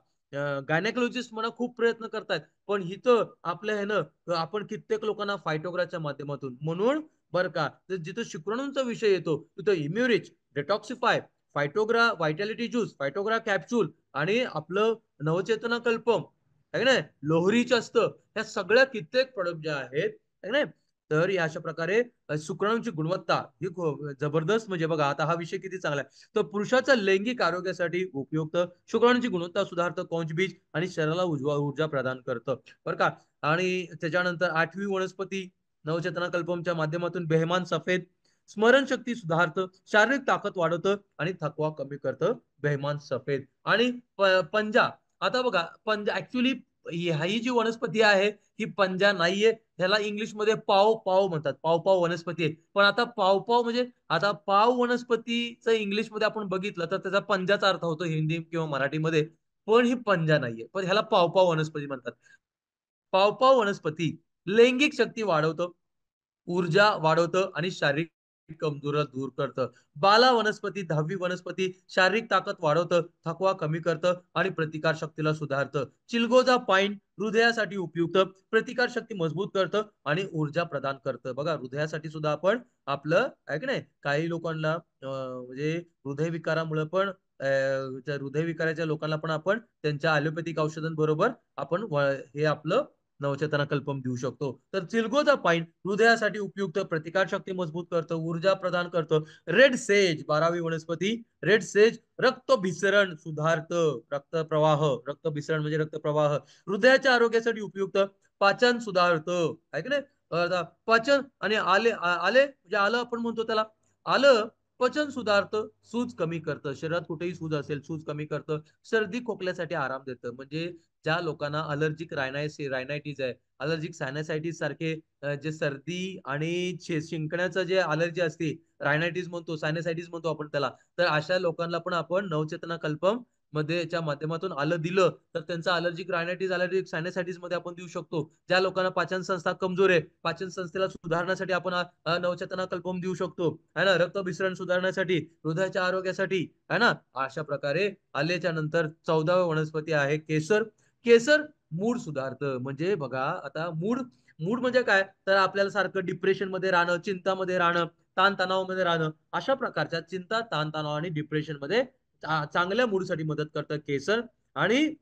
गायनेकोलॉजिस्ट म्हणा खूप प्रयत्न करतायत. पण इथं आपल्या आहे ना आपण कित्येक लोकांना फायटोग्राच्या माध्यमातून म्हणून बरं का, तर जिथं शुक्राणूंचा विषय येतो तिथं इम्युरिच, डिटॉक्सिफाय, फायटोग्रा व्हायटॅलिटी ज्यूस, फायटोग्रा कॅप्सूल आणि आपलं नवचेतना कल्पम आहे ना, लोहरीच असतं, ह्या सगळ्या कित्येक प्रोडक्ट ज्या आहेत है ना, तर या अशा प्रकारे शुक्राणूंची गुणवत्ता ही जबरदस्त. म्हणजे बघा आता हा विषय किती चांगला आहे. तर पुरुषाच्या लैंगिक आरोग्यासाठी उपयुक्त, शुक्राणूंची गुणवत्ता सुधारतं कौंच बीज आणि शरीराला ऊर्जा प्रदान करतं बरं का. आणि त्याच्यानंतर 8वी वनस्पती नवचेतना कल्पमच्या माध्यमातून बेहमान सफेद स्मरणशक्ती सुधारतं, शारीरिक ताकद वाढवतं आणि थकवा कमी करतं. बेहमान सफेद आणि पंजा. आता बघा पंजा ऍक्च्युली ही जी वनस्पती आहे ही पंजा नाहीये, ह्याला इंग्लिश मध्ये पाव पाव म्हणतात, पाव पाव वनस्पती आहे. पण आता पाव पाव म्हणजे आता पाव वनस्पतीचं इंग्लिश मध्ये आपण बघितलं तर त्याचा पंजाचा अर्थ होतो हिंदी किंवा मराठीमध्ये, पण ही पंजा नाहीये, पण ह्याला पाव पाव वनस्पती म्हणतात. पाव पाव वनस्पती लैंगिक शक्ती वाढवतं, ऊर्जा वाढवतं आणि शारीरिक कमजोरी दूर करतं. बाला वनस्पती 10वी वनस्पती शारीरिक ताकद वाढवतं, थकवा कमी करतं आणि प्रतिकार शक्तीला सुधारतं. चिलगोजा पाईन हृदयासाठी उपयुक्त, प्रतिकार शक्ती मजबूत करतं आणि ऊर्जा प्रदान करतं. बघा हृदयासाठी सुद्धा आपण आपलं आहे की नाही, काही लोकांना म्हणजे हृदयविकारामुळे पण त्या हृदयविकाराच्या लोकांना पण आपण त्यांच्या ॲलोपॅथिक औषधांबरोबर आपण हे आपलं नवचेतना कल्पम देऊ शकतो. तर चिलगोजा पाईन हृदयासाठी उपयुक्त, प्रतिकारशक्ती मजबूत करतं, ऊर्जा प्रदान करतं. रेड सेज 12वी वनस्पती, रेड सेज रक्तभिसरण सुधारतं, रक्तभिसरण म्हणजे रक्तप्रवाह, हृदयाच्या आरोग्यासाठी उपयुक्त, पाचन सुधारतं आहे की नाही. पाचन आणि आले म्हणजे आलं आपण म्हणतो त्याला, आलं पचन सुधारतं, सूज कमी करतं, शरीरात कुठेही सूज असेल सूज कमी करतं, सर्दी खोकल्यासाठी आराम देतं. म्हणजे ज्या लोकांना अलर्जिक रायनायटिस आहे, अलर्जिक सायनसायटिस सारखे जे सर्दी आणि शिंकण्याचं जे अलर्जी असते, रायनायटिस म्हणतो, सायनसायटिस म्हणतो आपण त्याला, तर अशा लोकांना पण आपण नवचेतना कल्पम मध्ये च्या माध्यमातून आलं दिलं तर त्यांचा अलर्जिक रायनायटिस, अलर्जिक सायनसायटिस मध्ये आपण देऊ शकतो. ज्या लोकांना पाचन संस्था कमजोर आहे, पाचन संस्थेला सुधारण्यासाठी आपण नवचेतना कल्पम देऊ शकतो है ना, रक्तभिसरण सुधारण्यासाठी, हृदयाच्या आरोग्यासाठी है ना. अशा प्रकारे आल्याच्या नंतर 14वी वनस्पती आहे केसर. केसर मूड सुधारतं. म्हणजे बघा आता मूड, मूड म्हणजे काय तर आपल्याला सारखं डिप्रेशन मध्ये राहणं, चिंतामध्ये राहणं, ताणतणावामध्ये राहणं, अशा प्रकारच्या चिंता, ताणतणाव आणि डिप्रेशन मध्ये चांगल्या मूडसाठी मदत करतं केसर. आणि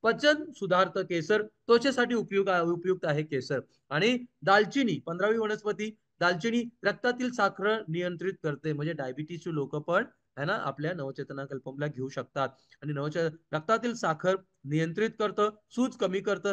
पचन सुधारतं केसर, त्वचेसाठी उपयुक्त आहे केसर. आणि दालचिनी 15वी वनस्पती, दालचिनी रक्तातील साखर नियंत्रित करते, म्हणजे डायबिटीसचे लोक पण है ना आपल्या नवचेतना कल्पमला घेऊ शकतात. आणि रक्तातील साखर नियंत्रित करतं, सूज कमी करतं,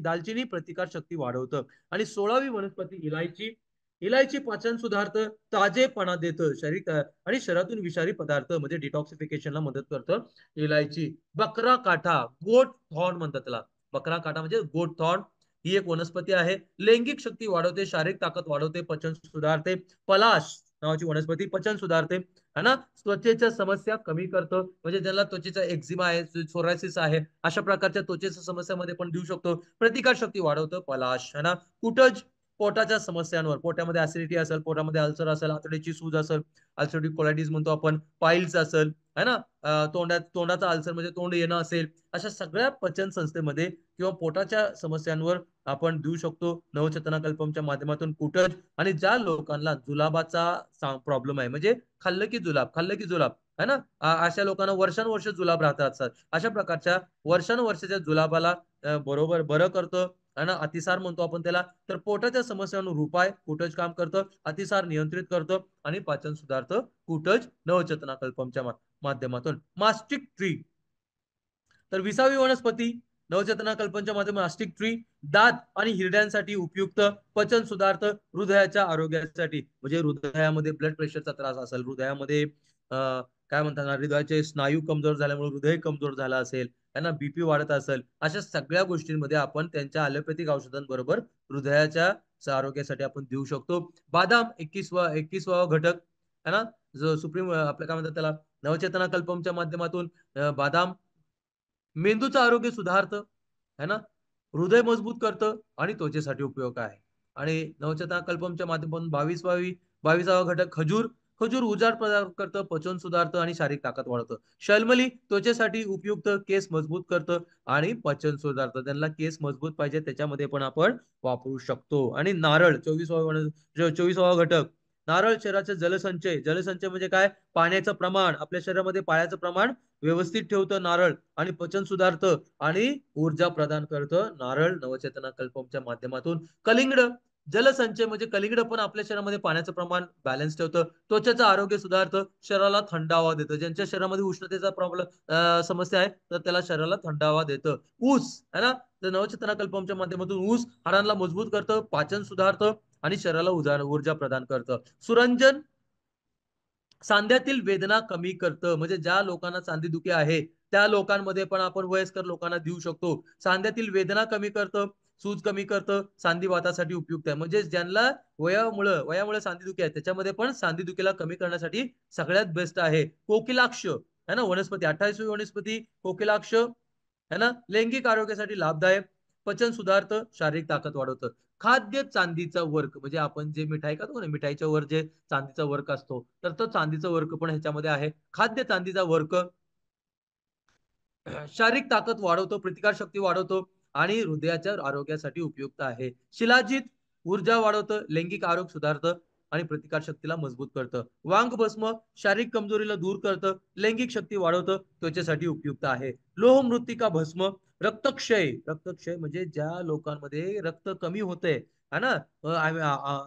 दालचिनी प्रतिकार शक्ती वाढवतं. आणि 16वी वनस्पती इलायची, इलायची पाचन सुधारतं, ताजेपणा देतं शरीर आणि शरीरातून विषारी पदार्थ म्हणजे डिटॉक्सिफिकेशनला मदत करतं. इलायची. बकरा काठा, गोट थॉर्न म्हणतात त्याला, बकरा काठा म्हणजे गोट थॉर्न, ही एक वनस्पती आहे, लैंगिक शक्ती वाढवते, शारीरिक ताकद वाढवते, पचन सुधारते. पलाश नावाची वनस्पती पचन सुधारते है ना, त्वचेच्या समस्या कमी करतं, म्हणजे ज्याला त्वचेचा एक्झिमा आहे, सोरायसिस आहे, अशा प्रकारच्या त्वचेच्या समस्यामध्ये पण देऊ शकतो. प्रतिकार शक्ती वाढवतं पलाश है ना. कुटज पोटाच्या समस्यांवर, पोटामध्ये ऍसिडिटी असेल, पोटामध्ये अल्सर असेल, आतड्याची सूज असेल, अल्सरेटिव्ह कोलायटिस म्हणतो आपण, पाईल्स असेल, है ना, तोंडाचा अल्सर म्हणजे तोंड येणं असेल, अशा सगळ्या पचन संस्थेमध्ये किंवा पोटाच्या समस्यांवर आपण देऊ शकतो नवचेतना कल्पमच्या माध्यमातून कुटज. आणि ज्या लोकांना जुलाबाचा प्रॉब्लेम आहे, म्हणजे खाल्लं की जुलाब, खाल्लं की जुलाब, है ना, अशा लोकांना वर्षानुवर्ष जुलाब राहतात असतात, अशा प्रकारच्या वर्षानुवर्षाच्या जुलाबाला बरोबर बरं करतं. है ना, अतिसार म्हणतो आपण त्याला. तर पोटाच्या समस्यांवर उपाय कुटज काम करतं, अतिसार नियंत्रित करतं आणि पाचन सुधारतं कुटज नवचेतना कल्पमच्या माध्यमातून. मास्टिक ट्री, तर 20वी वनस्पती नवचेतना कल्पनच्या माध्यमातून मास्टिक ट्री, दात आणि हिरड्यांसाठी उपयुक्त, पचन सुधारत, हृदयाच्या आरोग्यासाठी, म्हणजे हृदयामध्ये ब्लड प्रेशरचा त्रास असेल, हृदयामध्ये काय म्हणतात ना, हृदयाचे स्नायू कमजोर झाल्यामुळे हृदय कमजोर झाला असेल, त्यांना बीपी वाढत असेल, अशा सगळ्या गोष्टींमध्ये आपण त्यांच्या ॲलोपॅथिक औषधांबरोबर हृदयाच्या आरोग्यासाठी आपण देऊ शकतो. बादाम 21वा घटक, है ना, जो सुप्रीम आपल्या काय म्हणतात त्याला, नवचेतना कल्पमच्या माध्यमातून बादाम मेंदूचं आरोग्य सुधारतं, है ना, हृदय मजबूत करतं आणि त्वचेसाठी उपयोग आहे. आणि नवचेतना कल्पमच्या माध्यमातून 22वा घटक खजूर. खजूर उजाड प्रदान करतं, पचन सुधारतं आणि शारीरिक ताकद वाढवतं. शल्मली त्वचेसाठी उपयुक्त, केस मजबूत करतं आणि पचन सुधारतं. त्यांना केस मजबूत पाहिजे त्याच्यामध्ये पण आपण वापरू शकतो. आणि नारळ 24वा घटक, नारळ शरीराचे जलसंचय. जलसंचय म्हणजे काय, पाण्याचं प्रमाण, आपल्या शरीरामध्ये पाण्याचं प्रमाण व्यवस्थित ठेवतं नारळ, आणि पचन सुधारतं आणि ऊर्जा प्रदान करतं नारळ नवचेतना कल्पमच्या माध्यमातून. कलिंगड जलसंचय म्हणजे कलिंगड पण आपल्या शरीरामध्ये पाण्याचं प्रमाण बॅलन्स ठेवतं, त्वचेचं आरोग्य सुधारतं, शरीराला थंडावा देतं. ज्यांच्या शरीरामध्ये उष्णतेचा प्रॉब्लेम समस्या आहे तर त्याला शरीराला थंडावा देतं. ऊस, है ना, तर नवचेतना कल्पमच्या माध्यमातून ऊस हाडांना मजबूत करतं, पाचन सुधारतं आणि शरीराला ऊर्जा प्रदान करतं. सुरंजन सांध्यातील वेदना कमी करतं, म्हणजे ज्या लोकांना सांधेदुखी आहे त्या लोकांमध्ये पण आपण वयस्कर लोकांना देऊ शकतो. सांध्यातील वेदना कमी करतं, सूज कमी करतं, सांधीवातासाठी उपयुक्त आहे. म्हणजे ज्यांना वयामुळे सांधेदुखी आहे त्याच्यामध्ये पण सांधेदुखीला कमी करण्यासाठी सगळ्यात बेस्ट आहे. कोकिलाक्ष, है ना, वनस्पती 28वी वनस्पती कोकिलाक्ष, है ना, लैंगिक आरोग्यासाठी लाभदायक, पचन सुधारतं, शारीरिक ताकद वाढवतं. खाद्य चांदीचा वर्क, म्हणजे आपण जे मिठाई खातो ना, मिठाईच्या वर जे चांदीचा वर्क असतो, तर तो चांदीचा वर्क पण ह्याच्यामध्ये आहे. खाद्य चांदीचा वर्क शारीरिक ताकद वाढवतो, प्रतिकार शक्ती वाढवतो आणि हृदयाच्या आरोग्यासाठी उपयुक्त आहे. शिलाजीत ऊर्जा वाढवतं, लैंगिक आरोग्य सुधारतं आणि प्रतिकार शक्तीला मजबूत करतं. वांग भस्म शारीरिक कमजोरीला दूर करतं, लैंगिक शक्ती वाढवतं, त्वचेसाठी उपयुक्त आहे. लोह मृत्तिका भस्म रक्तक्षय. रक्तक्षय म्हणजे ज्या लोकांमध्ये रक्त कमी होते, है ना,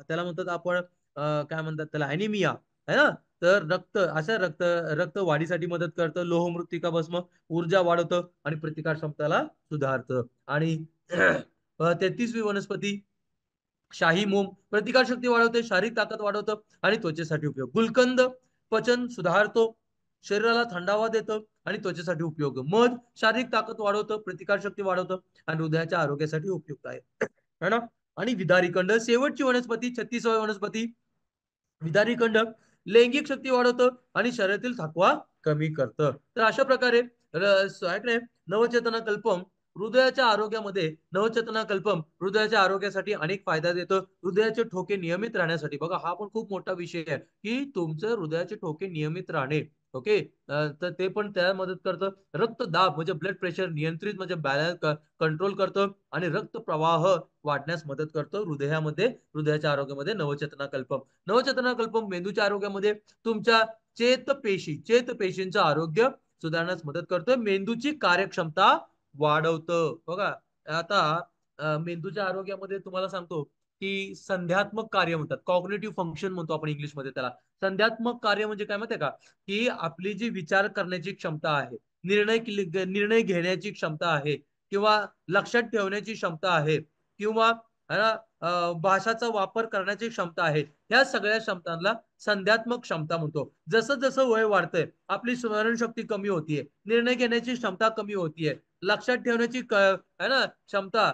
त्याला म्हणतात आपण काय म्हणतात त्याला, अॅनिमिया, है ना, तर रक्त वाढीसाठी मदत करतं लोह मृत्तिका भस्म. ऊर्जा वाढवतं आणि प्रतिकार क्षमताला सुधारतं. आणि 33वी वनस्पती शाही मोम प्रतिकार शक्ती वाढवते, शारीरिक ताकद वाढवतं आणि त्वचेसाठी उपयोग. गुलकंद पचन सुधारतो, शरीराला थंडावा देतं आणि त्वचेसाठी उपयोग. मध शारीरिक ताकद वाढवतं, प्रतिकार शक्ती वाढवतं आणि हृदयाच्या आरोग्यासाठी उपयुक्त आहे, है ना. आणि विदारीकंड शेवटची वनस्पती 36वी वनस्पती विदारीकंड लैंगिक शक्ती वाढवतं आणि शरीरातील थकवा कमी करतं. तर अशा प्रकारे नवचेतना कल्पम हृदयाच्या आरोग्यामध्ये, नवचेतना कल्पम हृदयाच्या आरोग्यासाठी अनेक फायदा देतो. हृदयाचे ठोके नियमित राहण्यासाठी, बघा हा पण खूप मोठा विषय आहे की तुमचं हृदयाचे ठोके नियमित राहणे. ओके, तर ते पण त्याला मदत करतं. रक्तदाब म्हणजे ब्लड प्रेशर नियंत्रित म्हणजे बॅलन्स कंट्रोल करतं आणि रक्त प्रवाह वाढण्यास मदत करतं हृदयामध्ये, हृदयाच्या आरोग्यामध्ये नवचेतना कल्पम. नवचेतना कल्पम मेंदूच्या आरोग्यामध्ये तुमच्या चेतपेशींचं आरोग्य सुधारण्यास मदत करतं, मेंदूची कार्यक्षमता वाढवतं. बघा आता मेंदूच्या आरोग्यामध्ये तुम्हाला सांगतो की संध्यात्मक कार्य म्हणतात, कॉग्निटिव्ह फंक्शन म्हणतो आपण इंग्लिशमध्ये त्याला. संध्यात्मक कार्य म्हणजे काय माहितीये का, की आपली जी विचार करण्याची क्षमता आहे, निर्णय घेण्याची क्षमता आहे, किंवा लक्षात ठेवण्याची क्षमता आहे, किंवा भाषाचा वापर करण्याची क्षमता आहे, ह्या सगळ्या क्षमतांना संध्यात्मक क्षमता म्हणतो. जसं जसं वय वाढतंय आपली स्मरणशक्ती कमी होतीये, निर्णय घेण्याची क्षमता कमी होतीये, लक्षात ठेवण्याची है ना क्षमता,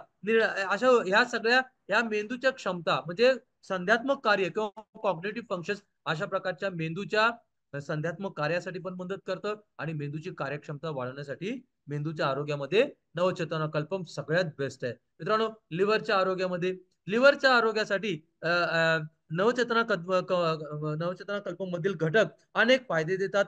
अशा ह्या सगळ्या ह्या मेंदूच्या क्षमता म्हणजे संध्यात्मक कार्य किंवा कॉग्निटिव्ह फंक्शन, अशा प्रकारच्या मेंदूच्या संध्यात्मक कार्यासाठी पण मदत करतं आणि मेंदूची कार्यक्षमता वाढवण्यासाठी मेंदूच्या आरोग्यामध्ये नवचेतना कल्पम सगळ्यात बेस्ट आहे. मित्रांनो, लिव्हरच्या आरोग्यामध्ये लिव्हरच्या आरोग्यासाठी नवचेतना नवचेतना कल्प मधील घटक अनेक फायदे देतात.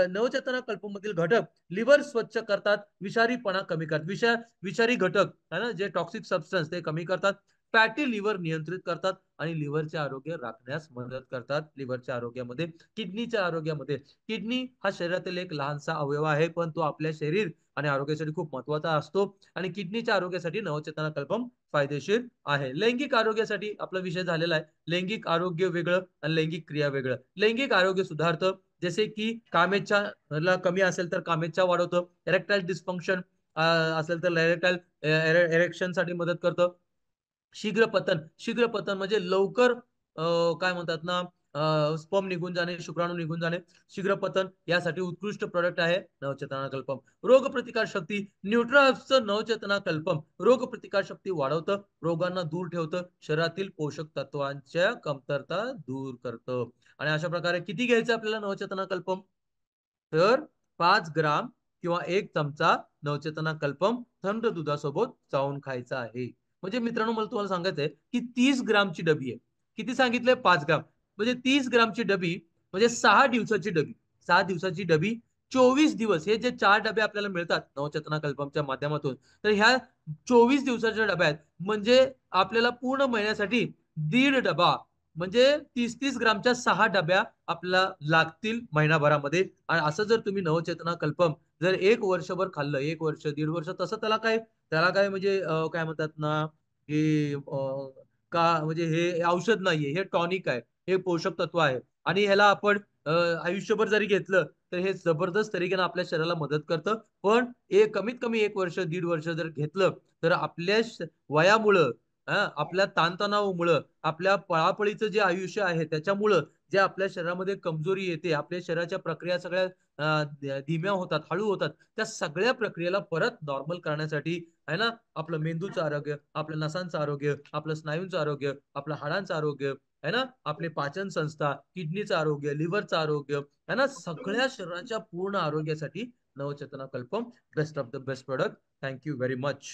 नवचेतना कल्प मधील घटक लिव्हर स्वच्छ करतात, विषारीपणा कमी करतात, विषारी घटक है ना, जे टॉक्सिक सबस्टन्स ते कमी करतात, फॅटी लिव्हर नियंत्रित करतात आणि लिव्हरचे आरोग्य राखण्यास मदत करतात. लिव्हरच्या आरोग्यामध्ये, किडनीच्या आरोग्यामध्ये, किडनी हा शरीरातील एक लहानसा अवयव आहे, पण तो आपल्या शरीर आणि आरोग्यासाठी खूप महत्वाचा असतो आणि किडनीच्या आरोग्यासाठी नवचेतना कल्पम फायदेशीर आहे. लैंगिक आरोग्यासाठी आपला विषय झालेला आहे. लैंगिक आरोग्य वेगळं आणि लैंगिक क्रिया वेगळं. लैंगिक आरोग्य सुधारतं, जसे की कामेच्छा कमी असेल तर कामेच्छा वाढवतं, इरेक्टाईल डिस्फंक्शन असेल तर इरेक्टाईल इरेक्शन साठी मदत करतं. शीघ्र पतन म्हणजे लवकर काय म्हणतात ना, स्पर्म निघून जाणे, शुक्राणू निघून जाणे, शीघ्र पतन यासाठी उत्कृष्ट प्रोडक्ट आहे नवचेतना कल्पम. रोग प्रतिकार शक्ती, न्यूट्राचं नवचेतना कल्पम रोग प्रतिकार शक्ती वाढवतं, रोगांना दूर ठेवतं, शरीरातील पोषक तत्वांच्या कमतरता दूर करतं. आणि अशा प्रकारे किती घ्यायचं आपल्याला नवचेतना कल्पम, तर 5 ग्राम किंवा 1 चमचा नवचेतना कल्पम थंड दुधासोबत चावून खायचा आहे. म्हणजे मित्रांनो, मला तुम्हाला सांगायचंय की 30 ग्रामची डबी आहे. किती सांगितलंय? 5 ग्राम. म्हणजे 30 ग्रामची डबी म्हणजे 6 दिवसाची डबी. 6 दिवसाची डबी, 24 दिवस. हे जे 4 डबे आपल्याला मिळतात नवचेतना कल्पमच्या माध्यमातून, तर ह्या 24 दिवसाच्या डब्या आहेत. म्हणजे आपल्याला पूर्ण महिन्यासाठी 1.5 डबा, म्हणजे 30-30 ग्रामच्या 6 डब्या आपल्याला लागतील महिनाभरामध्ये. आणि असं जर तुम्ही नवचेतना कल्पम जर 1 वर्षभर खाल्लं, 1 वर्ष, 1.5 वर्ष, तसं त्याला काय म्हणजे काय म्हणतात ना, हे का म्हणजे हे औषध नाहीये, हे टॉनिक आहे, हे पोषक तत्व आहे. आणि ह्याला आपण आयुष्यभर जरी घेतलं तर हे जबरदस्त तरीकेने आपल्या शरीराला मदत करतं. पण कमीत कमी 1 वर्ष, 1.5 वर्ष जर घेतलं तर आपल्या वयामुळं, आपल्या ताणतणावामुळं, आपल्या पळापळीचं जे आयुष्य आहे त्याच्यामुळं जे आपल्या शरीरामध्ये कमजोरी येते, आपल्या शरीराच्या प्रक्रिया सगळ्या धीम्या होतात, हळू होतात, त्या सगळ्या प्रक्रियेला परत नॉर्मल करण्यासाठी आहे ना, आपलं मेंदूचं आरोग्य, आपल्या नसांचं आरोग्य, आपलं स्नायूंचं आरोग्य, आपलं हाडांचं आरोग्य, है ना, आपले पाचन संस्था, किडनीचं आरोग्य, लिव्हरचं आरोग्य, है ना, सगळ्या शरीराच्या पूर्ण आरोग्यासाठी Navchetana Kalpam best of the best product. Thank you very much.